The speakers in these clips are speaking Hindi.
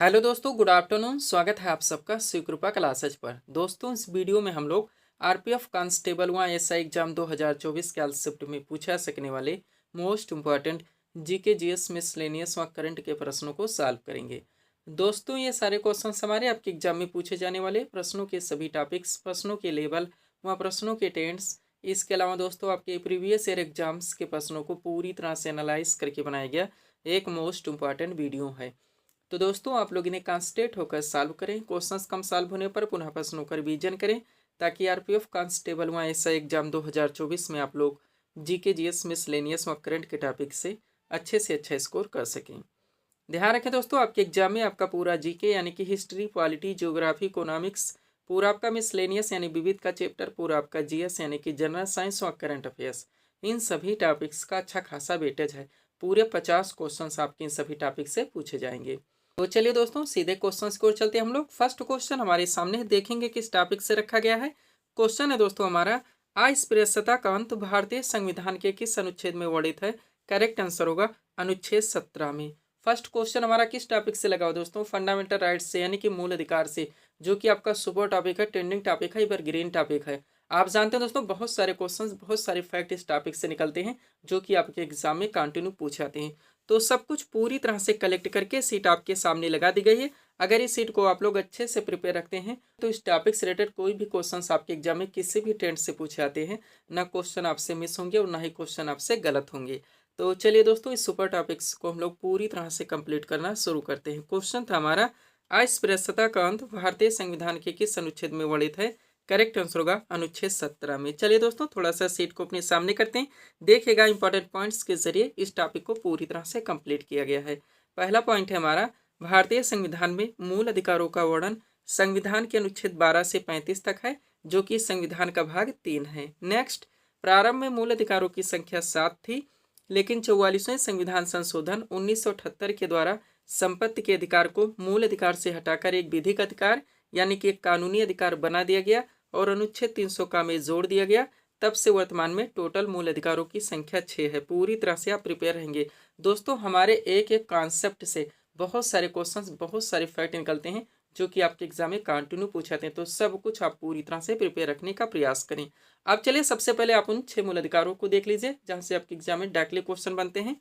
हेलो दोस्तों, गुड आफ्टरनून। स्वागत है आप सबका शिवकृपा क्लासेज पर। दोस्तों, इस वीडियो में हम लोग आरपीएफ कांस्टेबल व एसआई एग्जाम 2024 के शिफ्ट में पूछा सकने वाले most important GK GS miscellaneous व करंट के प्रश्नों को सॉल्व करेंगे। दोस्तों, ये सारे क्वेश्चन हमारे आपके एग्जाम में पूछे जाने वाले प्रश्नों के सभी टॉपिक्स, प्रश्नों के लेवल व प्रश्नों के टेंस, इसके अलावा दोस्तों आपके प्रीवियस ईयर एग्जाम्स के प्रश्नों को पूरी तरह से एनालाइज करके बनाया गया एक मोस्ट इंपॉर्टेंट वीडियो है। तो दोस्तों, आप लोग इन्हें कॉन्सेंट्रेट होकर सॉल्व करें। क्वेश्चंस कम सॉल्व होने पर पुनः प्रश्नों का रिवीजन करें ताकि आरपीएफ कांस्टेबल व एसआई एग्जाम 2024 में आप लोग जीके जीएस मिसलेनियस व करंट के टॉपिक से अच्छा स्कोर कर सकें। ध्यान रखें दोस्तों, आपके एग्जाम में आपका पूरा जीके यानी कि हिस्ट्री, पॉलिटी, ज्योग्राफी, इकोनॉमिक्स, पूरा आपका मिसलेनियस यानी विविध का चैप्टर, पूरा आपका जीएस यानी कि जनरल साइंस और करंट अफेयर्स, इन सभी टॉपिक्स का अच्छा खासा वेटेज है। पूरे 50 क्वेश्चंस आपके इन सभी टॉपिक से पूछे जाएंगे। तो चलिए दोस्तों, सीधे क्वेश्चन की ओर चलते हैं हम लोग। फर्स्ट क्वेश्चन हमारे सामने देखेंगे किस टॉपिक से रखा गया है। क्वेश्चन है दोस्तों हमारा, अस्पृश्यता का अंत भारतीय संविधान के किस अनुच्छेद में वर्णित है। करेक्ट आंसर होगा अनुच्छेद 17 में। फर्स्ट क्वेश्चन हमारा किस टॉपिक से लगा हो दोस्तों, फंडामेंटल राइट्स से यानी कि मूल अधिकार से, जो कि आपका सुपर टॉपिक है, ट्रेंडिंग टॉपिक है, एवरग्रीन टॉपिक है। आप जानते हैं दोस्तों, बहुत सारे क्वेश्चंस, बहुत सारे फैक्ट इस टॉपिक से निकलते हैं जो कि आपके एग्जाम में कंटिन्यू पूछे जाते हैं। तो सब कुछ पूरी तरह से कलेक्ट करके सीट आपके सामने लगा दी गई है। अगर इस सीट को आप लोग अच्छे से प्रिपेयर रखते हैं तो इस टॉपिक से रिलेटेड कोई भी क्वेश्चंस आपके एग्जाम में किसी भी ट्रेंड से पूछे जाते हैं, ना क्वेश्चन आपसे मिस होंगे और ना ही क्वेश्चन आपसे गलत होंगे। तो चलिए दोस्तों, इस सुपर टॉपिक्स को हम लोग पूरी तरह से कंप्लीट करना शुरू करते हैं। क्वेश्चन था हमारा, अस्पृश्यता का अंत भारतीय संविधान के किस अनुच्छेद में वर्णित है। करेक्ट आंसर होगा अनुच्छेद 17 में। चलिए दोस्तों, थोड़ा सा सीट को अपने सामने करते हैं। देखिएगा, इंपॉर्टेंट पॉइंट्स के जरिए इस टॉपिक को पूरी तरह से कंप्लीट किया गया है। पहला पॉइंट है हमारा, भारतीय संविधान में मूल अधिकारों का वर्णन संविधान के अनुच्छेद 12 से 35 तक है, जो कि संविधान का भाग 3 है। नेक्स्ट, प्रारंभ में मूल अधिकारों की संख्या 7 थी, लेकिन 44वें संविधान संशोधन 1978 के द्वारा संपत्ति के अधिकार को मूल अधिकार से हटाकर एक विधिक अधिकार यानी कि एक कानूनी अधिकार बना दिया गया और अनुच्छेद 300 का में जोड़ दिया गया। तब से वर्तमान में टोटल मूल अधिकारों की संख्या 6 है। पूरी तरह से आप प्रिपेयर रहेंगे दोस्तों। हमारे एक एक कॉन्सेप्ट से बहुत सारे क्वेश्चंस, बहुत सारे फैक्ट निकलते हैं जो कि आपके एग्जाम में कंटिन्यू पूछाते हैं। तो सब कुछ आप पूरी तरह से प्रिपेयर रखने का प्रयास करें। अब चलिए, सबसे पहले आप उन 6 मूल अधिकारों को देख लीजिए जहां से आपके एग्जाम में डायरेक्टली क्वेश्चन बनते हैं।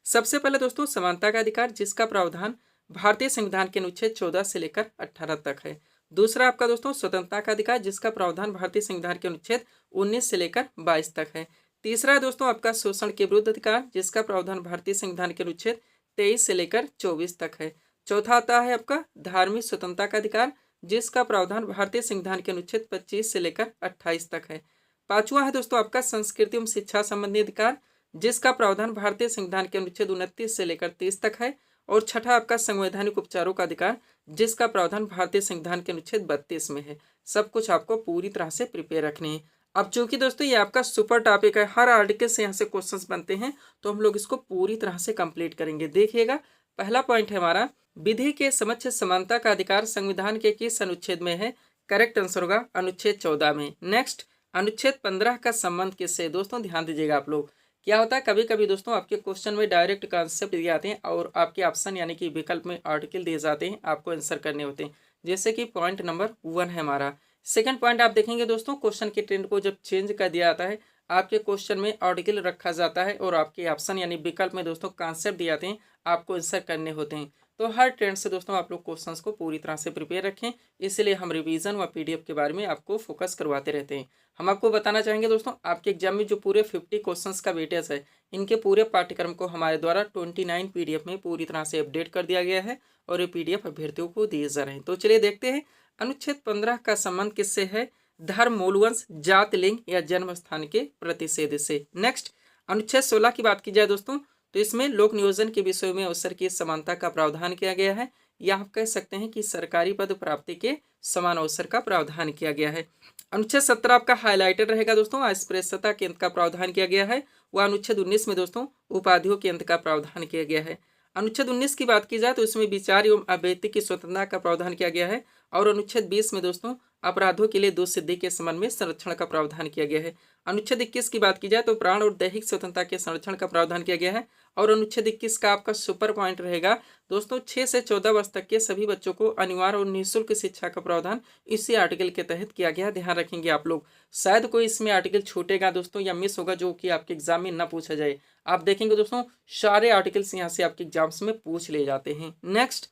सबसे पहले दोस्तों, समानता का अधिकार, जिसका प्रावधान भारतीय संविधान के अनुच्छेद 14 से लेकर 18 तक है। दूसरा आपका दोस्तों, स्वतंत्रता का अधिकार, जिसका प्रावधान भारतीय संविधान के अनुच्छेद 19 से लेकर 22 तक है। तीसरा दोस्तों आपका शोषण के विरुद्ध अधिकार, जिसका प्रावधान भारतीय संविधान के अनुच्छेद 23 से लेकर 24 तक है। चौथा आता है आपका धार्मिक स्वतंत्रता का अधिकार, जिसका प्रावधान भारतीय संविधान के अनुच्छेद 25 से लेकर 28 तक है। पांचवा है दोस्तों आपका संस्कृति एवं शिक्षा संबंधी अधिकार, जिसका प्रावधान भारतीय संविधान के अनुच्छेद 29 से लेकर 30 तक है। और छठा आपका संवैधानिक उपचारों का अधिकार, जिसका प्रावधान भारतीय संविधान के अनुच्छेद 32 में है। सब कुछ आपको पूरी तरह से प्रिपेयर रखने हैं। अब चूंकि दोस्तों ये आपका सुपर टॉपिक है, हर आर्टिकल से यहाँ से क्वेश्चंस बनते हैं, तो हम लोग इसको पूरी तरह से कंप्लीट करेंगे। देखिएगा, पहला पॉइंट है हमारा, विधि के समक्ष समानता का अधिकार संविधान के किस अनुच्छेद में है। करेक्ट आंसर होगा अनुच्छेद 14 में। नेक्स्ट, अनुच्छेद 15 का संबंध किससे। दोस्तों ध्यान दीजिएगा आप लोग, क्या होता है कभी कभी दोस्तों आपके क्वेश्चन में डायरेक्ट कॉन्सेप्ट दिए जाते हैं और आपके ऑप्शन यानी कि विकल्प में आर्टिकल दिए जाते हैं, आपको आंसर करने होते हैं। जैसे कि पॉइंट नंबर 1 है हमारा। सेकंड पॉइंट आप देखेंगे दोस्तों, क्वेश्चन के ट्रेंड को जब चेंज कर दिया जाता है, आपके क्वेश्चन में आर्टिकल रखा जाता है और आपके ऑप्शन यानी विकल्प में दोस्तों कॉन्सेप्ट दिए जाते हैं, आपको आंसर करने होते हैं। तो हर ट्रेंड से दोस्तों आप लोग क्वेश्चंस को पूरी तरह से प्रिपेयर रखें, इसलिए हम रिवीजन व पीडीएफ के बारे में आपको फोकस करवाते रहते हैं। हम आपको बताना चाहेंगे दोस्तों, आपके एग्जाम में जो पूरे 50 क्वेश्चंस का वेटेज है, इनके पूरे पाठ्यक्रम को हमारे द्वारा 29 पीडीएफ में पूरी तरह से अपडेट कर दिया गया है और ये पीडीएफ अभ्यर्थियों को दिए जा रहे हैं। तो चलिए देखते हैं, अनुच्छेद 15 का संबंध किससे है। धर्म, मूलवंश, जात, लिंग या जन्म स्थान के प्रतिषेध से। नेक्स्ट, अनुच्छेद 16 की बात की जाए दोस्तों, तो इसमें लोक नियोजन के विषय में अवसर की समानता का प्रावधान किया गया है, या आप कह सकते हैं कि सरकारी पद प्राप्ति के समान अवसर का प्रावधान किया गया है। अनुच्छेद 17 आपका हाईलाइटेड रहेगा दोस्तों, अस्पृश्यता के अंत का प्रावधान किया गया है। वह अनुच्छेद 19 में दोस्तों उपाधियों के अंत का प्रावधान किया गया है। अनुच्छेद 19 की बात की जाए तो इसमें विचार एवं अभिव्यक्ति की स्वतंत्रता का प्रावधान किया गया है। और अनुच्छेद 20 में दोस्तों अपराधों के लिए दोष सिद्धि के संबंध में संरक्षण का प्रावधान किया गया है। अनुच्छेद 21 की बात की जाए तो प्राण और दैहिक स्वतंत्रता के संरक्षण का प्रावधान किया गया है। और अनुच्छेद 21 का आपका सुपर पॉइंट रहेगा दोस्तों, 6 से 14 वर्ष तक के सभी बच्चों को अनिवार्य और निःशुल्क शिक्षा का प्रावधान इसी आर्टिकल के तहत किया गया। ध्यान रखेंगे आप लोग, शायद कोई इसमें आर्टिकल छूटेगा दोस्तों या मिस होगा जो कि आपके एग्जाम में ना पूछा जाए। आप देखेंगे दोस्तों, सारे आर्टिकल्स यहाँ से आपके एग्जाम्स में पूछ ले जाते हैं। नेक्स्ट,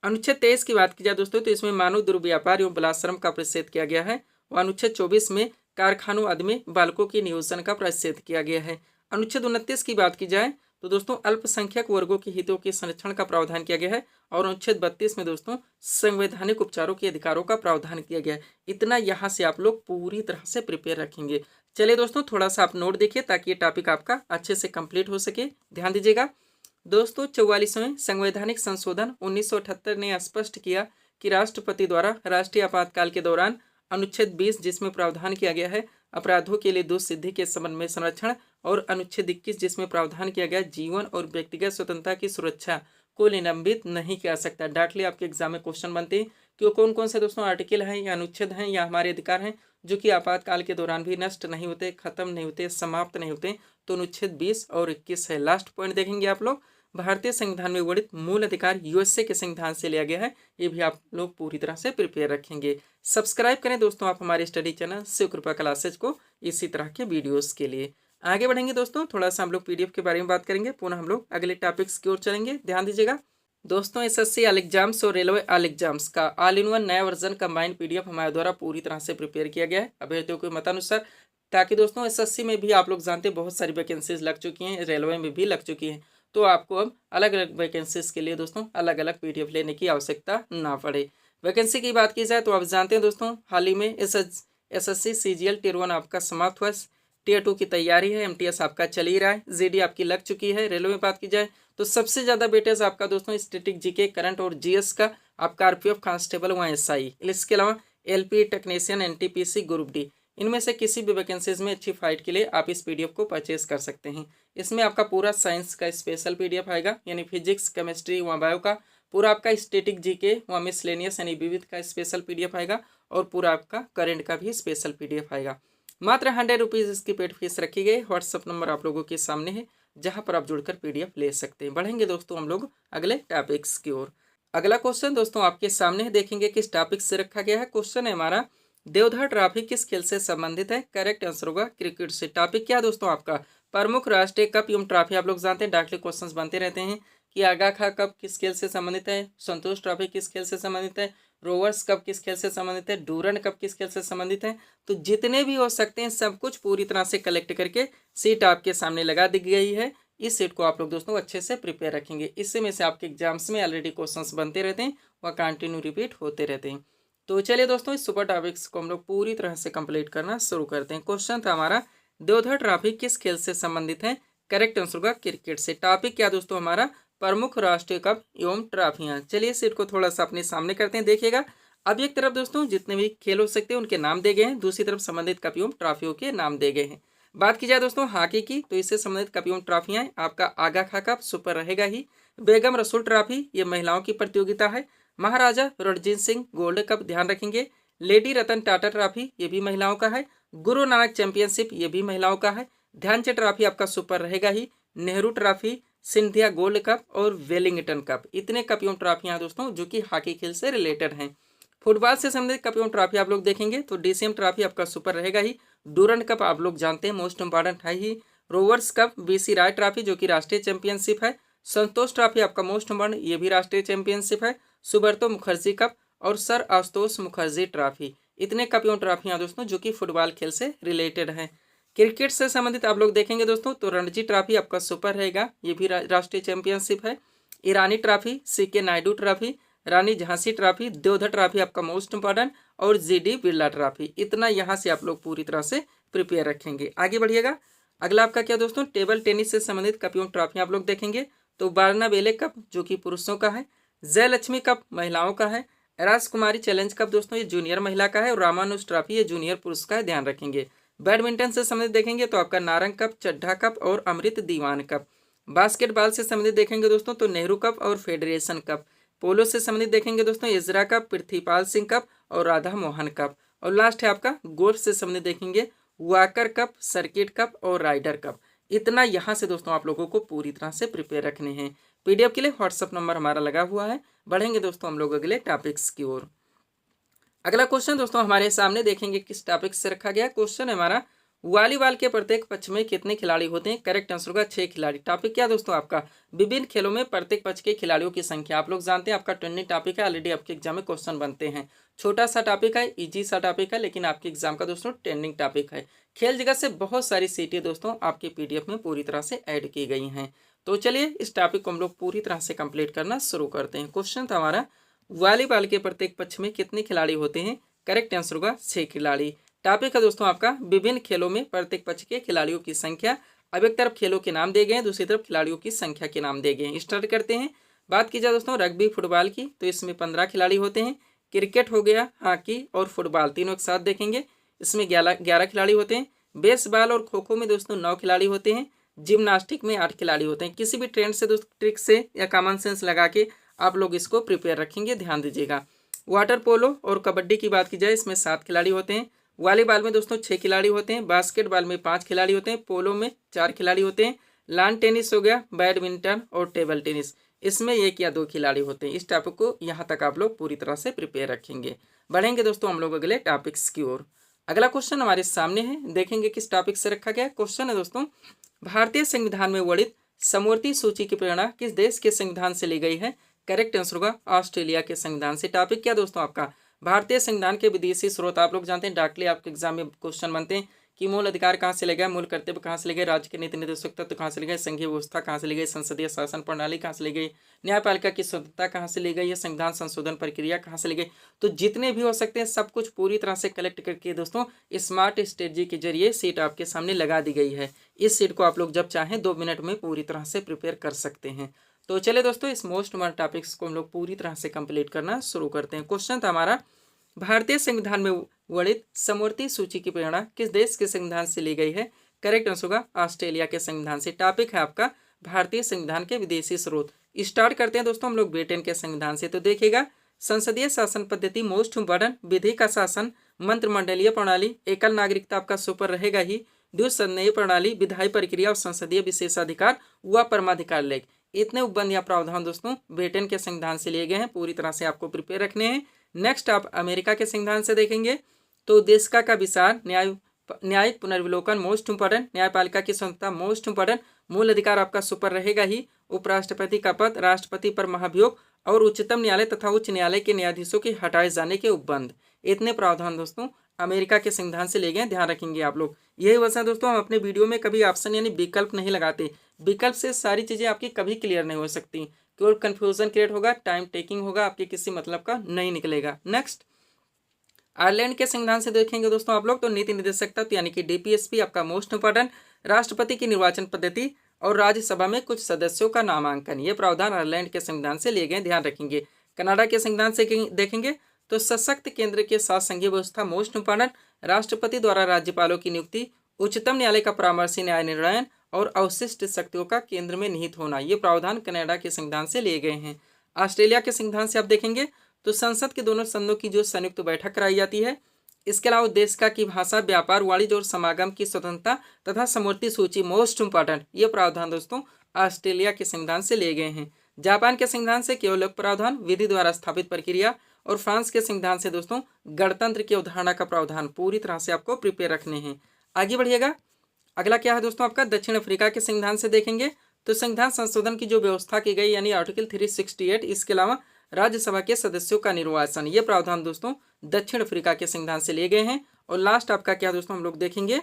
अनुच्छेद 23 की बात की जाए दोस्तों तो इसमें मानव दुर्व्यापार एवं बलात्संग का प्रतिषेध किया गया है। और अनुच्छेद 24 में कारखानों आदि में बालकों के नियोजन का प्रतिषेध किया गया है। अनुच्छेद 29 की बात की जाए तो दोस्तों अल्पसंख्यक वर्गों के हितों के संरक्षण का प्रावधान किया गया है। और अनुच्छेद 32 में दोस्तों संवैधानिक उपचारों के अधिकारों का प्रावधान किया गया है। इतना यहाँ से आप लोग पूरी तरह से प्रिपेयर रखेंगे। चलिए दोस्तों, थोड़ा सा आप नोट देखिए ताकि ये टॉपिक आपका अच्छे से कंप्लीट हो सके। ध्यान दीजिएगा दोस्तों, 44वें संवैधानिक संशोधन 1978 ने स्पष्ट किया कि राष्ट्रपति द्वारा राष्ट्रीय आपातकाल के दौरान अनुच्छेद 20 जिसमें प्रावधान किया गया है अपराधों के लिए दोष सिद्धि के संबंध में संरक्षण, और अनुच्छेद 21 जिसमें प्रावधान किया गया जीवन और व्यक्तिगत स्वतंत्रता की सुरक्षा को निलंबित नहीं किया सकता। डायरेक्टली आपके एग्जाम में क्वेश्चन बनते हैं कि वो कौन कौन से दोस्तों आर्टिकल हैं या अनुच्छेद हैं या हमारे अधिकार हैं जो कि आपातकाल के दौरान भी नष्ट नहीं होते, खत्म नहीं होते, समाप्त नहीं होते। तो अनुच्छेद 20 और 21 है। लास्ट पॉइंट देखेंगे आप लोग, भारतीय संविधान में वर्णित मूल अधिकार यूएसए के संविधान से लिया गया है। ये भी आप लोग पूरी तरह से प्रिपेयर रखेंगे। सब्सक्राइब करें दोस्तों आप हमारे स्टडी चैनल शिव कृपा क्लासेज को इसी तरह के वीडियोस के लिए। आगे बढ़ेंगे दोस्तों, थोड़ा सा हम लोग पीडीएफ के बारे में बात करेंगे, पुनः हम लोग अगले टॉपिक्स की ओर चलेंगे। ध्यान दीजिएगा दोस्तों, एसएससी ऑल एग्जाम्स और रेलवे ऑल एग्जाम्स का ऑल इन वन नया वर्जन कंबाइंड पीडीएफ हमारे द्वारा पूरी तरह से प्रिपेयर किया गया है अभ्यर्थियों के मतानुसार, ताकि दोस्तों एसएससी में भी आप लोग जानते हैं बहुत सारी वैकेंसीज लग चुकी हैं, रेलवे में भी लग चुकी हैं। तो आपको अब अलग अलग वैकेंसीज के लिए दोस्तों अलग अलग पीडीएफ लेने की आवश्यकता ना पड़े। वैकेंसी की बात की जाए तो आप जानते हैं दोस्तों, हाल ही में एसएससी सीजीएल टियर 1 आपका समाप्त हुआ, टियर 2 की तैयारी है, एमटीएस आपका चल ही रहा है, जीडी आपकी लग चुकी है। रेलवे में बात की जाए तो सबसे ज़्यादा वेटेज आपका दोस्तों स्टैटिक जीके, करंट और जीएस का आपका आरपीएफ कांस्टेबल व एसआई, इसके अलावा LP technician, NTPC, group D, इनमें से किसी भी वैकेंसीज में अच्छी फाइट के लिए आप इस पीडीएफ को परचेज कर सकते हैं। इसमें आपका पूरा साइंस का स्पेशल पीडीएफ आएगा, यानी फिजिक्स, केमिस्ट्री व बायो का, पूरा आपका स्टैटिक जीके व मिसलेनियस यानी विविध का स्पेशल पीडीएफ आएगा, और पूरा आपका करंट का भी स्पेशल पीडीएफ आएगा। मात्र 100 रुपीज़ इसकी पेड फीस रखी गई। व्हाट्सअप नंबर आप लोगों के सामने है जहां पर आप जुड़कर पीडीएफ ले सकते हैं। बढ़ेंगे दोस्तों हम लोग अगले टॉपिक्स की ओर। अगला क्वेश्चन दोस्तों आपके सामने है, देखेंगे किस टॉपिक से रखा गया है। क्वेश्चन है हमारा, देवधर ट्रॉफी किस खेल से संबंधित है? करेक्ट आंसर होगा क्रिकेट से। टॉपिक क्या दोस्तों आपका, प्रमुख राष्ट्रीय कप एवं ट्रॉफी। आप लोग जानते हैं डायरेक्टली क्वेश्चंस बनते रहते हैं कि आगा खा कप किस खेल से संबंधित है, संतोष ट्रॉफी किस खेल से संबंधित है, रोवर्स कप किस खेल से संबंधित है, डूरन कप किस खेल से संबंधित है। तो जितने भी हो सकते हैं सब कुछ पूरी तरह से कलेक्ट करके सीट आपके सामने लगा दी गई है। इस सीट को आप लोग दोस्तों अच्छे से प्रिपेयर रखेंगे। इससे में से आपके एग्जाम्स में ऑलरेडी क्वेश्चंस बनते रहते हैं, वह कंटिन्यू रिपीट होते रहते हैं। तो चलिए दोस्तों इस सुपर टॉपिक्स को हम लोग पूरी तरह से कंप्लीट करना शुरू करते हैं। क्वेश्चन था हमारा, देवधर ट्रॉफी किस खेल से संबंधित है? करेक्ट आंसर होगा क्रिकेट से। टॉपिक क्या दोस्तों हमारा, प्रमुख राष्ट्रीय कप एवं ट्रॉफियां। चलिए सीट को थोड़ा सा अपने सामने करते हैं। देखिएगा अब एक तरफ दोस्तों जितने भी खेल हो सकते हैं उनके नाम दे गए हैं, दूसरी तरफ संबंधित कप एवं ट्रॉफियों के नाम दे गए हैं। बात की जाए दोस्तों हॉकी की तो इससे संबंधित कप एवं ट्रॉफियां आपका आगा खा कप सुपर रहेगा ही, बेगम रसूल ट्रॉफी ये महिलाओं की प्रतियोगिता है, महाराजा रणजीत सिंह गोल्ड कप ध्यान रखेंगे, लेडी रतन टाटा ट्रॉफी ये भी महिलाओं का है, गुरु नानक चैंपियनशिप ये भी महिलाओं का है, ध्यानचंद ट्रॉफी आपका सुपर रहेगा ही, Nehru trophy, Scindia gold cup और वेलिंगटन कप, इतने कप एवं ट्रॉफियां दोस्तों जो कि हॉकी खेल से रिलेटेड हैं। फुटबॉल से संबंधित कप एवं ट्रॉफी आप लोग देखेंगे तो डीसीएम ट्रॉफी आपका सुपर रहेगा ही, डूरंड कप आप लोग जानते हैं मोस्ट इंपॉर्टेंट है ही, रोवर्स कप बीसी राय ट्रॉफी जो कि राष्ट्रीय चैंपियनशिप है, संतोष ट्रॉफी आपका मोस्ट इंपॉर्टेंट ये भी राष्ट्रीय चैंपियनशिप है, सुब्रतो मुखर्जी कप और सर आशुतोष मुखर्जी ट्रॉफी, इतने कप एवं ट्रॉफियां दोस्तों जो कि फुटबॉल खेल से रिलेटेड हैं। क्रिकेट से संबंधित आप लोग देखेंगे दोस्तों तो रणजी ट्रॉफी आपका सुपर रहेगा, ये भी राष्ट्रीय चैंपियनशिप है, ईरानी ट्रॉफी, सीके नायडू ट्रॉफी, रानी झांसी ट्रॉफी, देवधर ट्रॉफी आपका मोस्ट इंपॉर्टेंट और जीडी बिरला ट्रॉफी, इतना यहाँ से आप लोग पूरी तरह से प्रिपेयर रखेंगे। आगे बढ़िएगा, अगला आपका क्या दोस्तों, टेबल टेनिस से संबंधित कप एवं ट्रॉफी आप लोग देखेंगे तो बारनाबेले कप जो कि पुरुषों का है, जयलक्ष्मी कप महिलाओं का है, राजकुमारी चैलेंज कप दोस्तों ये जूनियर महिला का है, और रामानुज ट्रॉफी ये जूनियर पुरुष का है, ध्यान रखेंगे। बैडमिंटन से संबंधित देखेंगे तो आपका नारंग कप, चड्ढा कप और अमृत दीवान कप। बास्केटबॉल से संबंधित देखेंगे दोस्तों तो नेहरू कप और फेडरेशन कप। पोलो से संबंधित देखेंगे दोस्तों इजरा कप, पृथ्वीपाल सिंह कप और राधा मोहन कप। और लास्ट है आपका गोल्फ से संबंधित देखेंगे वॉकर कप, सर्किट कप और राइडर कप। इतना यहाँ से दोस्तों आप लोगों को पूरी तरह से प्रिपेयर रखने हैं। पीडीएफ के लिए व्हाट्सअप नंबर हमारा लगा हुआ है। बढ़ेंगे दोस्तों हम लोग अगले टॉपिक्स की ओर। अगला क्वेश्चन दोस्तों हमारे सामने देखेंगे किस टॉपिक से रखा गया। क्वेश्चन है हमारा वॉलीबॉल के प्रत्येक पक्ष में कितने खिलाड़ी होते हैं। करेक्ट आंसर होगा 6 खिलाड़ी। टॉपिक क्या दोस्तों आपका विभिन्न खेलों में प्रत्येक पक्ष के खिलाड़ियों की संख्या। आप लोग जानते हैं आपका ट्रेंडिंग टॉपिक है, ऑलरेडी आपके एग्जाम में क्वेश्चन बनते हैं। छोटा सा टॉपिक है, इजी सा टॉपिक है, लेकिन आपके एग्जाम का दोस्तों ट्रेंडिंग टॉपिक है। खेल जगत से बहुत सारी सीटें दोस्तों आपके पीडीएफ में पूरी तरह से ऐड की गई हैं। तो चलिए इस टॉपिक को हम लोग पूरी तरह से कंप्लीट करना शुरू करते हैं। क्वेश्चन था हमारा वॉलीबॉल के प्रत्येक पक्ष में कितने खिलाड़ी होते हैं। करेक्ट आंसर होगा 6 खिलाड़ी। टॉपिक है दोस्तों आपका विभिन्न खेलों में प्रत्येक पक्ष के खिलाड़ियों की संख्या। अब एक तरफ खेलों के नाम दिए गए हैं, दूसरी तरफ खिलाड़ियों की संख्या के नाम दिए गए हैं। स्टार्ट करते हैं। बात की जाए दोस्तों रग्बी फुटबॉल की तो इसमें 15 खिलाड़ी होते हैं। क्रिकेट हो गया, हॉकी और फुटबॉल तीनों एक साथ देखेंगे, इसमें 11 खिलाड़ी होते हैं। बेसबॉल और खो खो में दोस्तों 9 खिलाड़ी होते हैं। जिम्नास्टिक में 8 खिलाड़ी होते हैं। किसी भी ट्रेंड से दोस्तों ट्रिक से या कॉमन सेंस लगा के आप लोग इसको प्रिपेयर रखेंगे, ध्यान दीजिएगा। वाटर पोलो और कबड्डी की बात की जाए इसमें 7 खिलाड़ी होते हैं। वॉलीबॉल में दोस्तों 6 खिलाड़ी होते हैं। बास्केटबॉल में 5 खिलाड़ी होते हैं। पोलो में 4 खिलाड़ी होते हैं। लॉन टेनिस हो गया, बैडमिंटन और टेबल टेनिस, इसमें 1 या 2 खिलाड़ी होते हैं। इस टॉपिक को यहाँ तक आप लोग पूरी तरह से प्रिपेयर रखेंगे। बढ़ेंगे दोस्तों हम लोग अगले टॉपिक्स की ओर। अगला क्वेश्चन हमारे सामने है, देखेंगे किस टॉपिक से रखा गया। क्वेश्चन है दोस्तों भारतीय संविधान में वर्णित समवर्ती सूची की प्रेरणा किस देश के संविधान से ली गई है। करेक्ट आंसर होगा ऑस्ट्रेलिया के संविधान से। टॉपिक क्या दोस्तों आपका भारतीय संविधान के विदेशी स्रोत। आप लोग जानते हैं डाकली आपके एग्जाम में क्वेश्चन बनते हैं कि मूल अधिकार कहाँ से ले गए, मूल कर्तव्य कहाँ से ले गए, राज्य के नीति निर्देशक तत्व कहाँ से ले गए, संघीय व्यवस्था कहाँ से ले गई, संसदीय शासन प्रणाली कहाँ से ले गई, न्यायपालिका की स्वतंत्रता कहाँ से ले गई, या संविधान संशोधन प्रक्रिया कहाँ से ले गई। तो जितने भी हो सकते हैं सब कुछ पूरी तरह से कलेक्ट करके दोस्तों स्मार्ट स्ट्रेटजी के जरिए सीट आपके सामने लगा दी गई है। इस सीट को आप लोग जब चाहें 2 मिनट में पूरी तरह से प्रिपेयर कर सकते हैं। तो चले दोस्तों इस मोस्ट इम्पोर्टेंट टॉपिक्स को हम लोग पूरी तरह से कंप्लीट करना शुरू करते हैं। क्वेश्चन था हमारा भारतीय संविधान में वर्णित समवर्ती सूची की प्रेरणा किस देश के संविधान से ली गई है। करेक्ट आंसर होगा ऑस्ट्रेलिया के संविधान से। टॉपिक है आपका भारतीय संविधान के विदेशी स्रोत। स्टार्ट करते हैं दोस्तों हम लोग ब्रिटेन के संविधान से। तो देखिएगा संसदीय शासन पद्धति मोस्ट इम्पोर्टेंट, विधि का शासन, मंत्रिमंडलीय प्रणाली, एकल नागरिकता आपका सुपर रहेगा ही, द्विसदनीय प्रणाली, विधायी प्रक्रिया और संसदीय विशेषाधिकार व परमाधिकार लेख। इतने उपबंध या प्रावधान दोस्तों ब्रिटेन के संविधान से लिए गए हैं। पूरी तरह से आपको प्रिपेयर रखने हैं। नेक्स्ट आप अमेरिका के संविधान से देखेंगे तो देशिका का विचार, न्यायिक पुनर्विलोकन मोस्ट इंपॉर्टेंट, न्यायपालिका की स्वतंत्रता मोस्ट इंपॉर्टेंट, मूल अधिकार आपका सुपर रहेगा ही, उपराष्ट्रपति का पद, राष्ट्रपति पर महाभियोग और उच्चतम न्यायालय तथा उच्च न्यायालय के न्यायाधीशों के हटाए जाने के उपबंध। इतने प्रावधान दोस्तों अमेरिका के संविधान से ले गए, ध्यान रखेंगे आप लोग। यही वजह दोस्तों हम अपने वीडियो में कभी ऑप्शन यानी विकल्प नहीं लगाते। विकल्प से सारी चीजें आपकी कभी क्लियर नहीं हो सकती, केवल कंफ्यूजन क्रिएट होगा, टाइम टेकिंग होगा, आपके किसी मतलब का नहीं निकलेगा। नेक्स्ट आयरलैंड के संविधान से देखेंगे दोस्तों आप लोग तो नीति निर्देशक तत्व यानी कि डीपीएसपी आपका मोस्ट इंपॉर्टेंट, राष्ट्रपति की निर्वाचन पद्धति और राज्यसभा में कुछ सदस्यों का नामांकन, ये प्रावधान आयरलैंड के संविधान से लिए गए, ध्यान रखेंगे। कनाडा के संविधान से देखेंगे तो सशक्त केंद्र के साथ संघीय व्यवस्था मोस्ट इंपॉर्टेंट, राष्ट्रपति द्वारा राज्यपालों की नियुक्ति, उच्चतम न्यायालय का परामर्शी न्याय निर्णय और अवशिष्ट शक्तियों का केंद्र में निहित होना, ये प्रावधान कनाडा के संविधान से लिए गए हैं। ऑस्ट्रेलिया के संविधान से आप देखेंगे तो संसद के दोनों सदनों की जो संयुक्त बैठक कराई जाती है। इसके अलावा देश का की भाषा, व्यापार, वाणिज्य और समागम की स्वतंत्रता तथा समवर्ती सूची मोस्ट इंपॉर्टेंट, ये प्रावधान दोस्तों ऑस्ट्रेलिया के संविधान से लिए गए हैं। जापान के संविधान से केवल प्रावधान, विधि द्वारा स्थापित प्रक्रिया और फ्रांस के संविधान से दोस्तों गणतंत्र की अवधारणा का प्रावधान पूरी तरह से आपको प्रिपेयर रखने हैं। आगे बढ़िएगा। अगला क्या है दोस्तों आपका दक्षिण अफ्रीका के संविधान से देखेंगे तो संविधान संशोधन की जो व्यवस्था की गई यानी आर्टिकल 368, इसके अलावा राज्यसभा के सदस्यों का निर्वाचन, ये प्रावधान दोस्तों दक्षिण अफ्रीका के संविधान से लिए गए हैं। और लास्ट आपका क्या दोस्तों हम लोग देखेंगे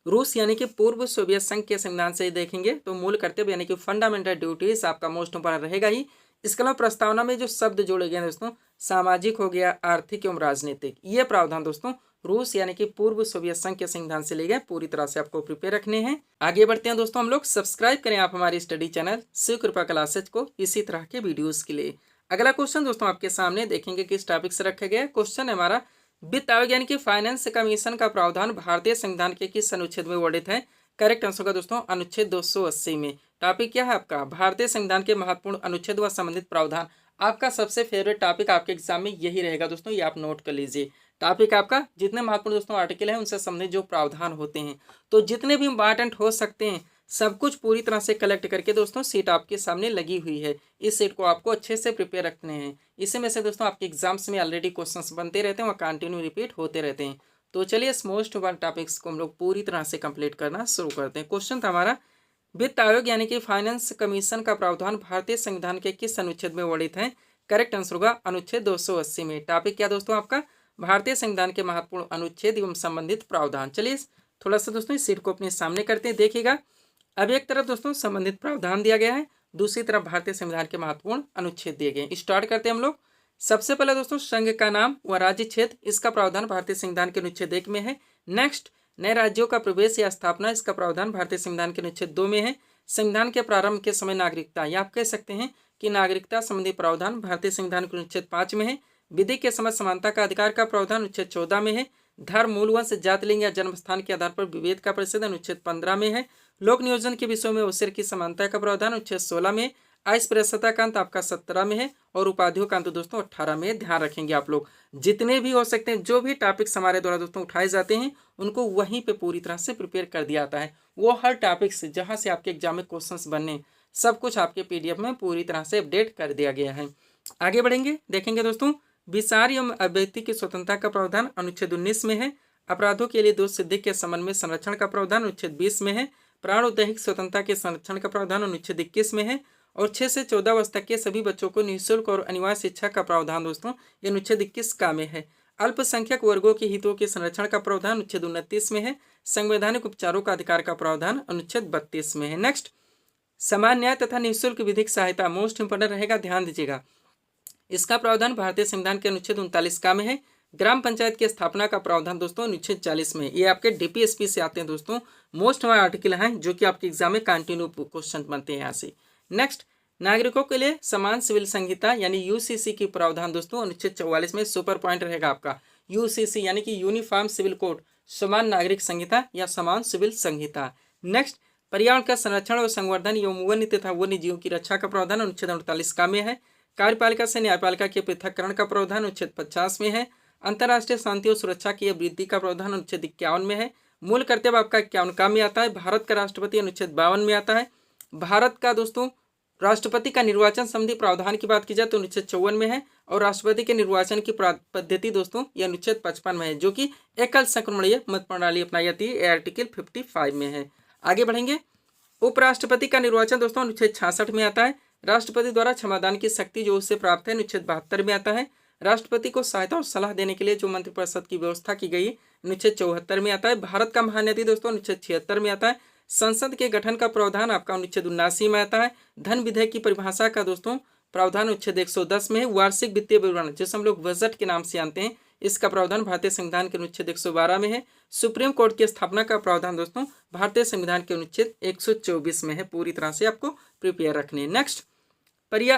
रूस यानी कि पूर्व सोवियत संघ के संविधान से देखेंगे तो मूल कर्तव्य यानी कि फंडामेंटल ड्यूटीज आपका मोस्ट इंपॉर्टेंट रहेगा ही। इसके अलावा प्रस्तावना में जो शब्द जोड़े गए दोस्तों सामाजिक हो गया, आर्थिक एवं राजनीतिक, ये प्रावधान दोस्तों रूस यानी कि पूर्व सोवियत संघ के संविधान से लिए गए, पूरी तरह से आपको प्रिपेयर रखने हैं। आगे बढ़ते हैं दोस्तों हम लोग। सब्सक्राइब करें आप हमारी स्टडी चैनल शिव कृपा क्लासेज को इसी तरह के वीडियोस के लिए। अगला क्वेश्चन दोस्तों आपके सामने देखेंगे किस टॉपिक से रखा गया है। क्वेश्चन है हमारा वित्त आयोग यानी कि फाइनेंस कमीशन का प्रावधान भारतीय संविधान के किस अनुच्छेद में वर्णित है। करेक्ट आंसर होगा दोस्तों अनुच्छेद 280 में। टॉपिक क्या है आपका भारतीय संविधान के महत्वपूर्ण अनुच्छेद व संबंधित प्रावधान। आपका सबसे फेवरेट टॉपिक आपके एग्जाम में यही रहेगा दोस्तों, ये आप नोट कर लीजिए। टॉपिक आपका जितने महत्वपूर्ण दोस्तों आर्टिकल है उनसे संबंधित जो प्रावधान होते हैं, तो जितने भी इंपॉर्टेंट हो सकते हैं सब कुछ पूरी तरह से कलेक्ट करके दोस्तों सीट आपके सामने लगी हुई है। इस सीट को आपको अच्छे से प्रिपेयर रखने हैं। इसी में से दोस्तों आपके एग्जाम्स में ऑलरेडी क्वेश्चंस बनते रहते हैं और कंटिन्यू रिपीट होते रहते हैं। तो चलिए इस मोस्ट इम्पोर्टेंट टॉपिक्स को हम लोग पूरी तरह से कंप्लीट करना शुरू करते हैं। क्वेश्चन था हमारा, वित्त आयोग यानी कि फाइनेंस कमीशन का प्रावधान भारतीय संविधान के किस अनुच्छेद में वर्णित है? करेक्ट आंसर होगा अनुच्छेद 280 में। टॉपिक क्या दोस्तों आपका, भारतीय संविधान के महत्वपूर्ण अनुच्छेद एवं संबंधित प्रावधान। चलिए थोड़ा सा दोस्तों इस सीट को अपने सामने करते हैं, देखिएगा। अब एक तरफ दोस्तों संबंधित प्रावधान दिया गया है, दूसरी तरफ भारतीय संविधान के महत्वपूर्ण अनुच्छेद दिए गए। स्टार्ट करते हैं हम लोग। सबसे पहले दोस्तों संघ का नाम व राज्य क्षेत्र, इसका प्रावधान भारतीय संविधान के अनुच्छेद 1 में है। नेक्स्ट, नए राज्यों का प्रवेश या स्थापना, इसका प्रावधान भारतीय संविधान के अनुच्छेद 2 में है। संविधान के प्रारंभ के समय नागरिकता, या आप कह सकते हैं कि नागरिकता संबंधी प्रावधान भारतीय संविधान के अनुच्छेद 5 में है। विधि के समय समानता का अधिकार का प्रावधान अनुच्छेद 14 में है। धर्म, मूल वंश, जाति, लिंग या जन्म स्थान के आधार पर विभेद का परिषद अनुच्छेद 15 में है। लोक नियोजन के विषयों में अवसर की समानता का प्रावधान अनुच्छेद 16 में। अस्पृश्यता का अंत आपका 17 में है और उपाधियों का अंत दोस्तों 18 में। ध्यान रखेंगे आप लोग, जितने भी हो सकते हैं जो भी टॉपिक्स हमारे द्वारा दोस्तों उठाए जाते हैं उनको वहीं पे पूरी तरह से प्रिपेयर कर दिया जाता है। वो हर टॉपिक से जहाँ से आपके एग्जाम में क्वेश्चंस बनने, सब कुछ आपके PDF में पूरी तरह से अपडेट कर दिया गया है। आगे बढ़ेंगे, देखेंगे दोस्तों, विचार एवं अभिव्यक्ति की स्वतंत्रता का प्रावधान अनुच्छेद 19 में है। अपराधों के लिए दोष सिद्धि के संबंध में संरक्षण का प्रावधान अनुच्छेद 20 में है। प्राण दैहिक स्वतंत्रता के संरक्षण का प्रावधान अनुच्छेद 21 में है। और 6 से 14 वर्ष तक के सभी बच्चों को निःशुल्क और अनिवार्य शिक्षा का प्रावधान दोस्तों ये अनुच्छेद 21 का में है। अल्पसंख्यक वर्गों के हितों के संरक्षण का प्रावधान अनुच्छेद 29 में है। संवैधानिक उपचारों का अधिकार का प्रावधान अनुच्छेद 32 में है। नेक्स्ट, समान न्याय तथा निःशुल्क विधिक सहायता, मोस्ट इंपोर्टेंट रहेगा, ध्यान दीजिएगा। इसका प्रावधान भारतीय संविधान के अनुच्छेद 39 का में है। ग्राम पंचायत की स्थापना का प्रावधान दोस्तों अनुच्छेद 40 में। ये आपके DPSP से आते हैं दोस्तों, मोस्ट हमारे आर्टिकल हैं जो कि आपके एग्जाम में कंटिन्यू क्वेश्चन बनते हैं यहाँ से। नेक्स्ट, नागरिकों के लिए समान सिविल संहिता यानी UCC की प्रावधान दोस्तों अनुच्छेद 44 में। सुपर पॉइंट रहेगा आपका UCC यानी कि यूनिफॉर्म सिविल कोड, समान नागरिक संहिता या समान सिविल संहिता। नेक्स्ट, पर्यावरण का संरक्षण और संवर्धन एवं वन्य तथा वन्य जीवों की रक्षा का प्रावधान अनुच्छेद 48 का में है। कार्यपालिका से न्यायपालिका के पृथककरण का प्रावधान अनुच्छेद 50 में है। अंतर्राष्ट्रीय शांति और सुरक्षा की वृद्धि का प्रावधान अनुच्छेद 51 में है। मूल कर्तव्य आपका 51 का में आता है। भारत का राष्ट्रपति अनुच्छेद 52 में आता है। भारत का दोस्तों राष्ट्रपति का निर्वाचन संबंधी प्रावधान की बात की जाए तो अनुच्छेद 54 में है। और राष्ट्रपति के निर्वाचन की पद्धति दोस्तों ये अनुच्छेद 55 में है, जो कि एकल संक्रमणीय मत प्रणाली अपनाई जाती है, आर्टिकल 55 में है। आगे बढ़ेंगे, उपराष्ट्रपति का निर्वाचन दोस्तों अनुच्छेद 66 में आता है। राष्ट्रपति द्वारा क्षमादान की शक्ति जो उससे प्राप्त है अनुच्छेद 72 में आता है। राष्ट्रपति को सहायता और सलाह देने के लिए जो मंत्रिपरिषद की व्यवस्था की गई अनुच्छेद 74 में आता है। भारत का महान्यायाधीश दोस्तों अनुच्छेद 76 में आता है। संसद के गठन का प्रावधान आपका अनुच्छेद 79 में आता है। धन विधेयक की परिभाषा का दोस्तों प्रावधान अनुच्छेद 110 में है। वार्षिक वित्तीय विवरण जिसे हम लोग बजट के नाम से जानते हैं, इसका प्रावधान भारतीय संविधान के अनुच्छेद 112 में है। सुप्रीम कोर्ट की स्थापना का प्रावधान दोस्तों भारतीय संविधान के अनुच्छेद 124 में है। पूरी तरह से आपको प्रिपेयर रखने। नेक्स्ट,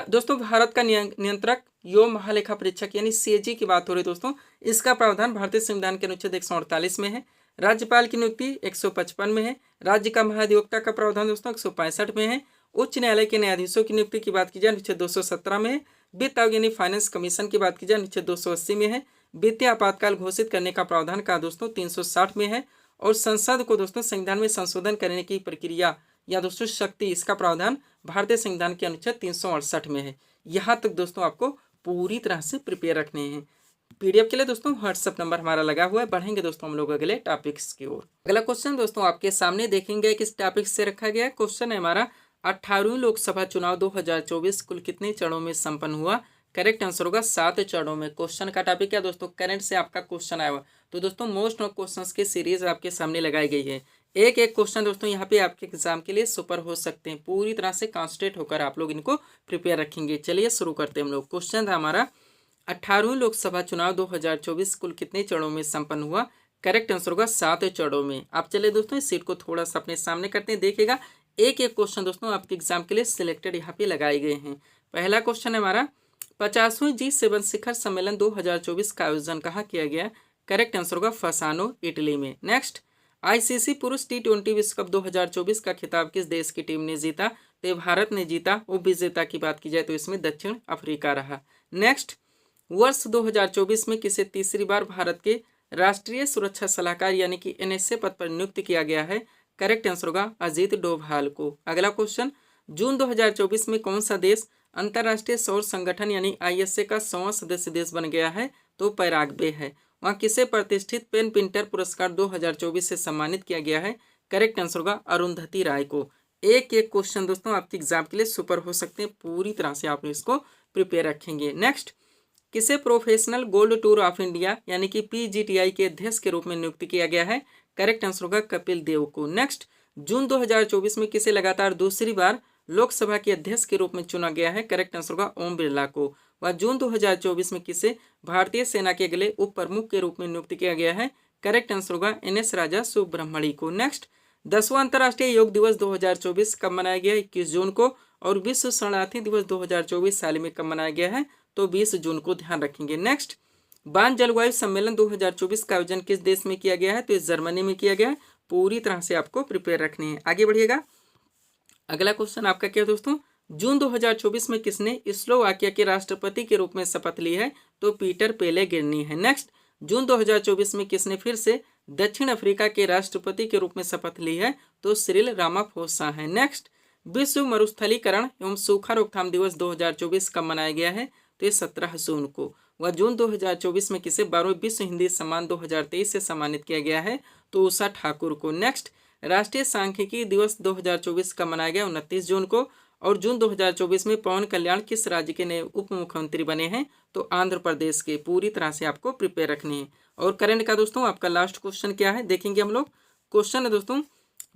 दोस्तों भारत का नियंत्रक एवं महालेखा परीक्षक यानी CAG की बात हो रही है दोस्तों, इसका प्रावधान भारतीय संविधान के अनुच्छेद 148 में है। राज्यपाल की नियुक्ति 155 में है। राज्य का महाधिवक्ता का प्रावधान दोस्तों 165 में है। उच्च न्यायालय के न्यायाधीशों की नियुक्ति की बात की जाए अनुच्छेद 217 में है। वित्त आयोग यानी फाइनेंस कमीशन की बात की जाए अनुच्छेद 280 में है। वित्तीय आपातकाल घोषित करने का प्रावधान का दोस्तों 360 में है। और संसद को दोस्तों संविधान में संशोधन करने की प्रक्रिया या दोस्तों शक्ति, इसका प्रावधान भारतीय संविधान के अनुच्छेद 368 में है। यहाँ तक दोस्तों आपको पूरी तरह से प्रिपेयर रखने हैं। PDF के लिए दोस्तों WhatsApp नंबर हमारा लगा हुआ है। बढ़ेंगे दोस्तों हम लोग अगले टॉपिक्स की ओर। अगला क्वेश्चन दोस्तों आपके सामने देखेंगे किस टॉपिक से रखा गया। क्वेश्चन है हमारा, 18वीं लोकसभा चुनाव 2024 कुल कितने चरणों में संपन्न हुआ? करेक्ट आंसर होगा 7 चरणों में। क्वेश्चन का टॉपिक क्या दोस्तों, करंट से आपका क्वेश्चन आया हुआ, तो दोस्तों मोस्ट ऑफ क्वेश्चंस की सीरीज आपके सामने लगाई गई है। एक एक क्वेश्चन दोस्तों यहाँ पे आपके एग्जाम के लिए सुपर हो सकते हैं। पूरी तरह से कॉन्सेंट्रेट होकर आप लोग इनको प्रिपेयर रखेंगे। चलिए शुरू करते हैं हम लोग। क्वेश्चन था हमारा, 18वीं लोकसभा चुनाव 2024 कुल कितने चरणों में संपन्न हुआ? करेक्ट आंसर होगा 7 चरणों में। आप चलिए दोस्तों इस सीट को थोड़ा सा अपने सामने करते हैं, देखिएगा एक एक क्वेश्चन दोस्तों आपके एग्जाम के लिए सिलेक्टेड यहाँ पे लगाए गए हैं। पहला क्वेश्चन है हमारा, 50वें G7 शिखर सम्मेलन 2024 का आयोजन कहाँ किया गया? करेक्ट आंसर होगा फसानो, इटली में। नेक्स्ट, ICC पुरुष T20 विश्व कप 2024 का खिताब किस देश की टीम ने जीता? तो ये भारत ने जीता। उपविजेता की बात की जाए तो इसमें दक्षिण अफ्रीका रहा। नेक्स्ट, वर्ष 2024 में किसे तीसरी बार भारत के राष्ट्रीय सुरक्षा सलाहकार यानी कि एनएसए पद पर नियुक्त किया गया है? करेक्ट आंसर होगा अजीत डोभाल को। अगला क्वेश्चन, जून 2024 में कौन सा देश अंतर्राष्ट्रीय सौर संगठन यानी आईएसए का 100वां सदस्य देश बन गया है? तो पैराग्वे है। वहाँ किसे प्रतिष्ठित पेन पिंटर पुरस्कार 2024 से सम्मानित किया गया है? करेक्ट आंसर होगा अरुंधति राय को। एक एक क्वेश्चन दोस्तों आपके एग्जाम के लिए सुपर हो सकते हैं, पूरी तरह से आप इसको प्रिपेयर रखेंगे। नेक्स्ट, किसे professional gold tour of India यानी कि पीजीटीआई के अध्यक्ष के रूप में नियुक्त किया गया है? करेक्ट आंसर होगा कपिल देव को। नेक्स्ट, जून 2024 में किसे लगातार दूसरी बार लोकसभा के अध्यक्ष के रूप में चुना गया है? करेक्ट आंसर होगा ओम बिरला को। वह जून 2024 में किसे भारतीय सेना के अगले उप प्रमुख के रूप में नियुक्त किया गया है? करेक्ट आंसर होगा एनएस राजा सुब्रह्मण्य को। नेक्स्ट, 10वां अंतर्राष्ट्रीय योग दिवस 2024 कब मनाया गया? 21 जून को। और विश्व शरणार्थी दिवस 2024 साल में कब मनाया गया है? तो 20 जून को, ध्यान रखेंगे। नेक्स्ट, बान जलवायु सम्मेलन 2024 का आयोजन किस देश में किया गया है? तो इस जर्मनी में किया गया है। पूरी तरह से आपको प्रिपेयर रखनी है। आगे बढ़िएगा। अगला क्वेश्चन आपका क्या है दोस्तों, जून 2024 में किसने स्लोवाकिया के राष्ट्रपति के रूप में शपथ ली है? तो पीटर पेलेग्रिनी है। नेक्स्ट, जून 2024 में किसने फिर से दक्षिण अफ्रीका के राष्ट्रपति के रूप में शपथ ली है? तो सिरिल रामाफोसा है। नेक्स्ट, विश्व मरुस्थलीकरण एवं सूखा रोकथाम दिवस 2024 कब मनाया गया है? तो ये 17 जून को। वह जून 2024 में किसे 12वें विश्व हिंदी सम्मान 2023 से सम्मानित किया गया है? तो उषा ठाकुर को। नेक्स्ट, राष्ट्रीय सांख्यिकी दिवस 2024 का मनाया गया 29 जून को। और जून 2024 में पवन कल्याण किस राज्य के नए उप मुख्यमंत्री बने हैं? तो आंध्र प्रदेश के। पूरी तरह से आपको प्रिपेयर रखनी है। और करंट का दोस्तों आपका लास्ट क्वेश्चन क्या है देखेंगे हम लोग। क्वेश्चन है दोस्तों,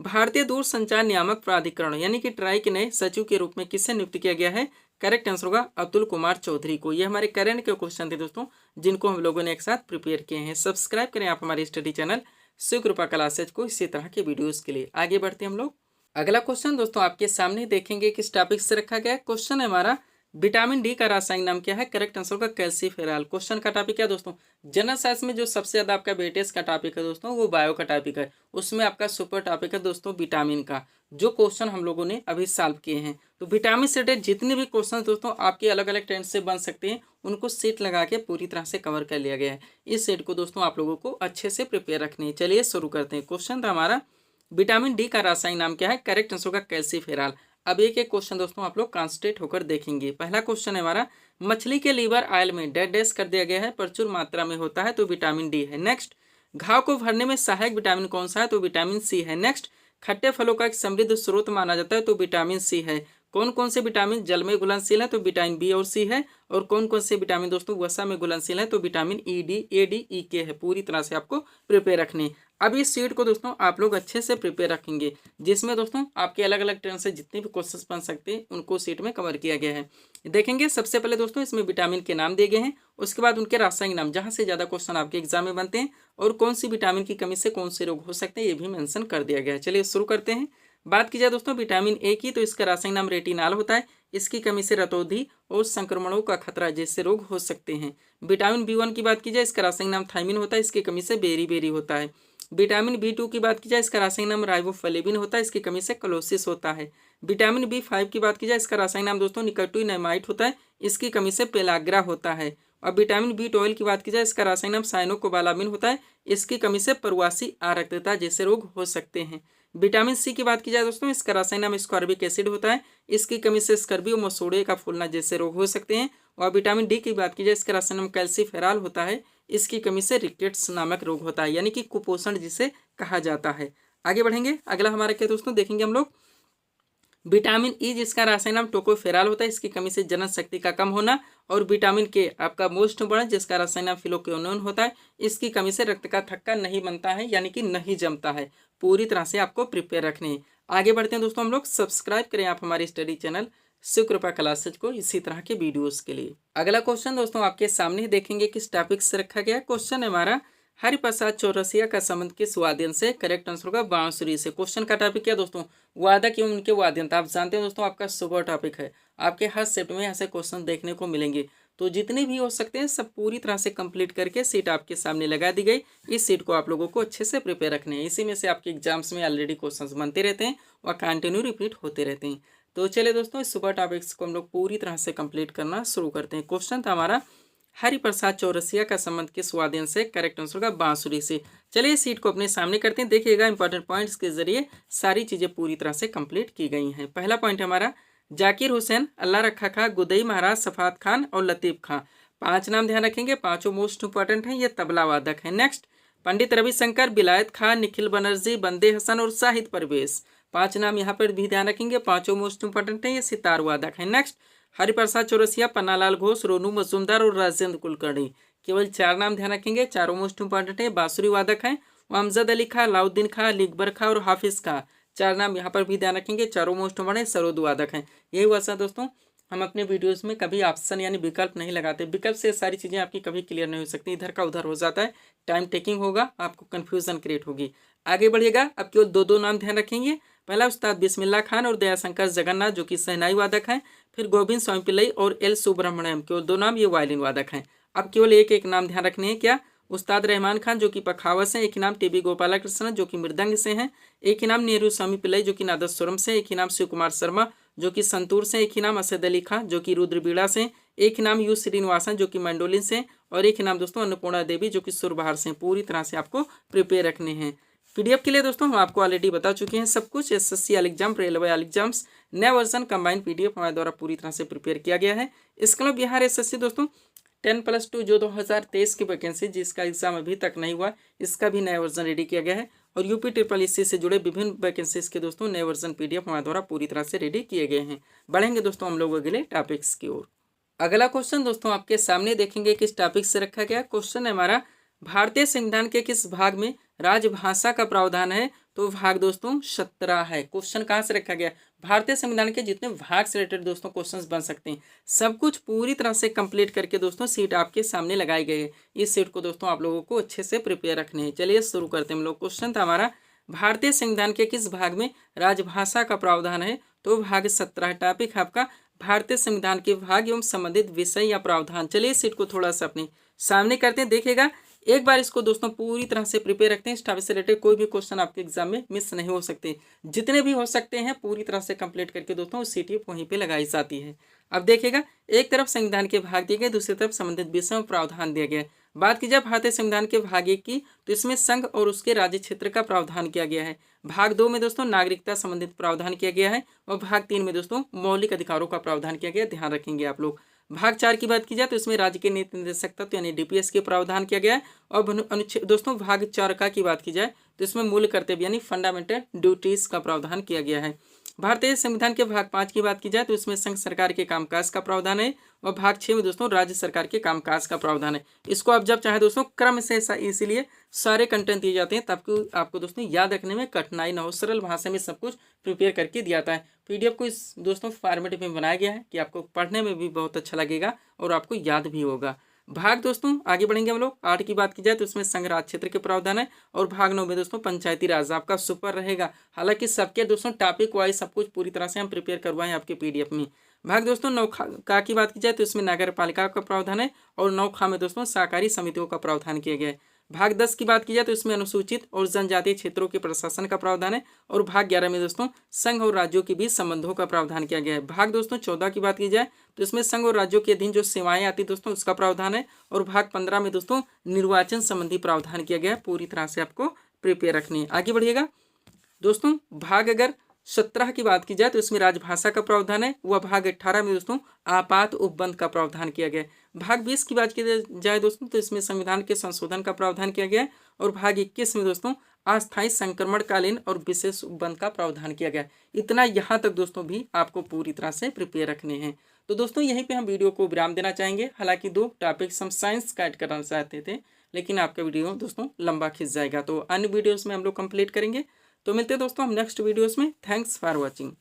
भारतीय दूरसंचार नियामक प्राधिकरण यानी कि ट्राई के नए सचिव के रूप में किसे नियुक्त किया गया है? करेक्ट आंसर होगा अतुल कुमार चौधरी को। ये हमारे करंट के क्वेश्चन थे दोस्तों, जिनको हम लोगों ने एक साथ प्रिपेयर किए हैं। सब्सक्राइब करें आप हमारे स्टडी चैनल शिव कृपा क्लासेज को इसी तरह के वीडियोस के लिए। आगे बढ़ते हैं हम लोग। अगला क्वेश्चन दोस्तों आपके सामने देखेंगे किस टॉपिक से रखा गया है। क्वेश्चन है हमारा, विटामिन डी का रासायनिक नाम क्या है? करेक्ट आंसर होगा कैल्सीफेरॉल। क्वेश्चन का टॉपिक क्या दोस्तों, जनरल साइंस में जो सबसे ज्यादा आपका वेटेज का टॉपिक है दोस्तों वो बायो का टॉपिक है। उसमें आपका सुपर टॉपिक है दोस्तों विटामिन का, जो क्वेश्चन हम लोगों ने अभी सॉल्व किए हैं। तो विटामिन से रिलेटेड जितने भी क्वेश्चन दोस्तों आपके अलग अलग ट्रेंड से बन सकते हैं, उनको सेट लगा के पूरी तरह से कवर कर लिया गया है। इस सेट को दोस्तों आप लोगों को अच्छे से प्रिपेयर रखनी है। चलिए शुरू करते हैं। क्वेश्चन था हमारा, विटामिन डी का रासायनिक नाम क्या है? करेक्ट आंसर होगा कैल्सीफेरॉल। अब एक एक क्वेश्चन दोस्तों आप लोग कॉन्सेंट्रेट होकर देखेंगे। पहला क्वेश्चन है हमारा, मछली के लीवर ऑयल में डैश डैश कर दिया गया है, प्रचुर मात्रा में होता है, तो विटामिन डी है। नेक्स्ट, घाव को भरने में सहायक विटामिन कौन सा है? तो विटामिन सी है। नेक्स्ट, खट्टे फलों का एक समृद्ध स्रोत माना जाता है, तो विटामिन सी है। कौन कौन से विटामिन जल में घुलनशील है? तो विटामिन बी और सी है। और कौन कौन से विटामिन दोस्तों वसा में घुलनशील है? तो vitamin E D, A D, E K है। पूरी तरह से आपको प्रिपेयर रखनी। अब इस सीट को दोस्तों आप लोग अच्छे से प्रिपेयर रखेंगे, जिसमें दोस्तों आपके अलग अलग ट्रेंड से जितने भी क्वेश्चंस बन सकते हैं उनको सीट में कवर किया गया है। देखेंगे सबसे पहले दोस्तों इसमें विटामिन के नाम दिए गए हैं, उसके बाद उनके रासायनिक नाम, जहां से ज्यादा क्वेश्चन आपके एग्जाम में बनते हैं, और कौन सी विटामिन की कमी से कौन से रोग हो सकते हैं ये भी मेंशन कर दिया गया है। चलिए शुरू करते हैं। बात की जाए दोस्तों विटामिन ए की, तो इसका रासायनिक नाम रेटिनॉल होता है। इसकी कमी से रतौंधी और संक्रमणों का खतरा जैसे रोग हो सकते हैं। विटामिन बी1 की बात की जाए, इसका रासायनिक नाम थायमिन होता है। इसकी कमी से बेरी होता है। विटामिन बी2 की बात की जाए, इसका रासायनिक नाम राइबोफ्लेविन होता है। इसकी कमी से क्लोसिस होता है। विटामिन बी5 की बात की जाए, इसका रासायनिक नाम दोस्तों निकोटिनामाइड होता है। इसकी कमी से पेलाग्रा होता है। और विटामिन बी12 की बात की जाए, इसका रासायनिक नाम साइनोकोबालामिन होता है। इसकी कमी से प्रवासी आरक्तता जैसे रोग हो सकते हैं। विटामिन सी की बात की जाए दोस्तों, इसका रासायनिक नाम स्कॉर्बिक एसिड होता है। इसकी कमी से स्कर्वी और मसूड़े का फूलना जैसे रोग हो सकते हैं। और विटामिन डी की बात की जाए, इसका रासायनिक नाम कैल्सीफेरॉल होता है। इसकी कमी से रिकेट्स नामक रोग होता है, यानी कि कुपोषण जिसे कहा जाता है। आगे बढ़ेंगे। अगला हमारा क्या दोस्तों देखेंगे हम लोग, विटामिन ई जिसका रासायनिक नाम टोकोफेरॉल होता है। इसकी कमी से जनन शक्ति का कम होना। और विटामिन के आपका मोस्ट इम्पोर्टेंट जिसका रासायनिक नाम फिलोक्विनोन होता है। इसकी कमी से रक्त का थक्का नहीं बनता है, यानी कि नहीं जमता है। पूरी तरह से आपको प्रिपेयर रखने हैं। आगे बढ़ते हैं दोस्तों हम लोग। सब्सक्राइब करें आप हमारी स्टडी चैनल शिव कृपा क्लासेज को इसी तरह के वीडियोस के लिए। अगला क्वेश्चन दोस्तों आपके सामने देखेंगे किस टॉपिक से रखा गया। क्वेश्चन है हमारा, हरिप्रसाद चौरसिया का संबंध किस वाद्यन से? करेक्ट आंसर होगा बांसुरी से। क्वेश्चन का टॉपिक क्या दोस्तों, वादक एवं उनके वाद्यंत्र। आप जानते हैं दोस्तों आपका सुपर टॉपिक है, आपके हर शिफ्ट में ऐसे क्वेश्चन देखने को मिलेंगे। तो जितने भी हो सकते हैं सब पूरी तरह से कंप्लीट करके सीट आपके सामने लगा दी गई। इस सीट को आप लोगों को अच्छे से प्रिपेयर रखने हैं। इसी में से आपके एग्जाम्स में ऑलरेडी क्वेश्चंस बनते रहते हैं और कंटिन्यू रिपीट होते रहते हैं। तो चलिए दोस्तों, इस सुपर टॉपिक्स को हम लोग पूरी तरह से कंप्लीट करना शुरू करते हैं। क्वेश्चन था हमारा, हरिप्रसाद चौरसिया का संबंध किस वाद्ययंत्र से? करेक्ट आंसर होगा बांसुरी से। चलिए सीट को अपने सामने करते हैं, देखिएगा इंपॉर्टेंट पॉइंट्स के जरिए सारी चीजें पूरी तरह से कंप्लीट की गई हैं। पहला पॉइंट हमारा, जाकिर हुसैन, अल्लाह रखा खां, गुदई महाराज, सफात खान और लतीफ खां। 5 नाम ध्यान रखेंगे, पांचों मोस्ट इंपॉर्टेंट हैं, ये तबला वादक है। नेक्स्ट, पंडित रविशंकर, बिलायत खां, निखिल बनर्जी, बंदे हसन और शाहिद परवेज। 5 नाम यहाँ पर भी ध्यान रखेंगे, पांचों मोस्ट इंपॉर्टेंट हैं, ये सितार वादक है। नेक्स्ट, हरिप्रसाद चौरसिया, पन्नालाल घोष, रोनू मजूमदार और राजेंद्र कुलकर्णी। केवल 4 नाम ध्यान रखेंगे, चारों मोस्ट इंपॉर्टेंट है, बांसुरी वादक हैं। अमजद अली खां, अलाउद्दीन खां, अली अकबर खां और हाफिज खां। 4 नाम यहाँ पर भी ध्यान रखेंगे, चारों मोस्ट इंपॉर्टेंट सरोद वादक हैं। यही हुआ था दोस्तों, हम अपने वीडियोस में कभी ऑप्शन यानी विकल्प नहीं लगाते, विकल्प से सारी चीज़ें आपकी कभी क्लियर नहीं हो सकती, इधर का उधर हो जाता है, टाइम टेकिंग होगा, आपको कन्फ्यूजन क्रिएट होगी। आगे बढ़िएगा, अब केवल 2 नाम ध्यान रखेंगे। पहला उस्ताद बिस्मिल्लाह खान और दयाशंकर जगन्नाथ जो कि शहनाई वादक हैं। फिर गोविंद स्वामी पिल्लई और एल सुब्रमण्यम, केवल 2 नाम, ये वायलिन वादक हैं। अब केवल एक नाम ध्यान रखने हैं, क्या? उस्ताद रहमान खान जो कि पखावत से, एक नाम टीबी गोपालकृष्णन जो कि मृदंग से हैं, एक नाम नेहरू स्वामी पिल्लई जो कि नादस्वरम से, एक नाम शिव कुमार शर्मा जो कि संतूर से, एक नाम असद अली खां जो कि रुद्रबीड़ा से, एक नाम यू श्रीनिवासन जो कि मंडोलिन से, और एक नाम दोस्तों अन्नपूर्णा देवी जो कि सुरबहार से। पूरी तरह से आपको प्रिपेयर रखने हैं। पीडीएफ के लिए दोस्तों हम आपको ऑलरेडी बता चुके हैं सब कुछ। एसएससी वाले एग्जाम, रेलवे वाले एग्जाम्स, नया वर्जन कंबाइंड पीडीएफ हमारे द्वारा पूरी तरह से प्रिपेयर किया गया है। इसके अलावा बिहार एसएससी दोस्तों 10+2 जो 2023 की वैकेंसी जिसका एग्जाम अभी तक नहीं हुआ, इसका भी नया वर्जन रेडी किया गया है। और यूपी SSSC से जुड़े विभिन्न वैकेंसीज के दोस्तों नए वर्जन पीडीएफ हमारे द्वारा पूरी तरह से रेडी किए गए हैं। बढ़ेंगे दोस्तों हम लोग अगले टॉपिक्स की ओर। अगला क्वेश्चन दोस्तों आपके सामने देखेंगे किस टॉपिक से रखा गया। क्वेश्चन है हमारा, भारतीय संविधान के किस भाग में राजभाषा का प्रावधान है? तो भाग दोस्तों 17 है। क्वेश्चन कहाँ से रखा गया? भारतीय संविधान के जितने भाग से रिलेटेड दोस्तों क्वेश्चंस बन सकते हैं, सब कुछ पूरी तरह से कंप्लीट करके दोस्तों सीट आपके सामने लगाई गई है। इस सीट को दोस्तों आप लोगों को अच्छे से प्रिपेयर रखने हैं। चलिए शुरू करते हैं हम लोग। क्वेश्चन था हमारा, भारतीय संविधान के किस भाग में राजभाषा का प्रावधान है? तो भाग 17। टॉपिक है आपका भारतीय संविधान के भाग एवं संबंधित विषय या प्रावधान। चलिए सीट को थोड़ा सा अपने सामने करते हैं, देखिएगा एक बार इसको दोस्तों पूरी तरह से प्रिपेयर रखते हैं। इस टॉपिक से रिलेटेड कोई भी क्वेश्चन आपके एग्जाम में मिस नहीं हो सकते, जितने भी हो सकते हैं पूरी तरह से कंप्लीट करके दोस्तों सीट वहीं पे लगाई जाती है। अब देखिएगा, एक तरफ संविधान के भाग दिए गए, दूसरी तरफ संबंधित विषयों में प्रावधान दिया गया है। बात की जाए भारतीय संविधान के भाग 1 की, तो इसमें संघ और उसके राज्य क्षेत्र का प्रावधान किया गया है। भाग 2 में दोस्तों नागरिकता संबंधित प्रावधान किया गया है, और भाग 3 में दोस्तों मौलिक अधिकारों का प्रावधान किया गया, ध्यान रखेंगे आप लोग। भाग 4 की बात की जाए तो इसमें राज्य के नीति निर्देशक तत्व यानी डीपीएस के प्रावधान किया गया है। और अनुच्छेद दोस्तों भाग 4 का की बात की जाए तो इसमें मूल कर्तव्य यानी फंडामेंटल ड्यूटीज का प्रावधान किया गया है। भारतीय संविधान के भाग 5 की बात की जाए तो इसमें संघ सरकार के कामकाज का प्रावधान है, और भाग 6 में दोस्तों राज्य सरकार के कामकाज का प्रावधान है। इसको आप जब चाहे दोस्तों क्रम से इसीलिए सारे कंटेंट दिए जाते हैं ताकि आपको दोस्तों याद रखने में कठिनाई ना हो, सरल भाषा में सब कुछ प्रिपेयर करके दिया जाता है। पीडीएफ को इस दोस्तों फॉर्मेट में बनाया गया है कि आपको पढ़ने में भी बहुत अच्छा लगेगा और आपको याद भी होगा। भाग दोस्तों आगे बढ़ेंगे हम लोग। 8 की बात की जाए तो इसमें संघ राज क्षेत्र के प्रावधान है, और भाग 9 में दोस्तों पंचायती राज आपका सुपर रहेगा। हालांकि सबके दोस्तों टॉपिक वाइज सब कुछ पूरी तरह से हम प्रिपेयर करवाएं आपके पीडीएफ में। भाग दोस्तों 9 का की बात की जाए तो इसमें नगर पालिका का प्रावधान है, और 9 खा में दोस्तों सहकारी समितियों का प्रावधान किया गया है। भाग 10 की बात की जाए तो इसमें अनुसूचित और जनजातीय क्षेत्रों के प्रशासन का प्रावधान है, और भाग 11 में दोस्तों संघ और राज्यों के बीच संबंधों का प्रावधान किया गया है। भाग दोस्तों 14 की बात की जाए तो इसमें संघ और राज्यों के अधीन जो सेवाएं आती दोस्तों उसका प्रावधान है, और भाग 15 में दोस्तों निर्वाचन संबंधी प्रावधान किया गया है। पूरी तरह से आपको प्रिपेयर रखनी है। आगे बढ़िएगा दोस्तों, भाग अगर 17 की बात की जाए तो इसमें राजभाषा का प्रावधान है, वह भाग 18 में दोस्तों आपात उपबंध का प्रावधान किया गया है। भाग 20 की बात की जाए दोस्तों तो इसमें संविधान के संशोधन का प्रावधान किया गया है, और भाग 21 में दोस्तों अस्थायी संक्रमणकालीन और विशेष उपबंध का प्रावधान किया गया है। इतना यहाँ तक दोस्तों भी आपको पूरी तरह से प्रिपेयर रखने हैं। तो दोस्तों यहीं पे हम वीडियो को विराम देना चाहेंगे। हालांकि 2 टॉपिक्स हम साइंस का ऐड करना चाहते थे, लेकिन आपका वीडियो दोस्तों लंबा खिंच जाएगा, तो अन्य वीडियोस में हम लोग कंप्लीट करेंगे। तो मिलते हैं दोस्तों हम नेक्स्ट वीडियोस में। Thanks for watching.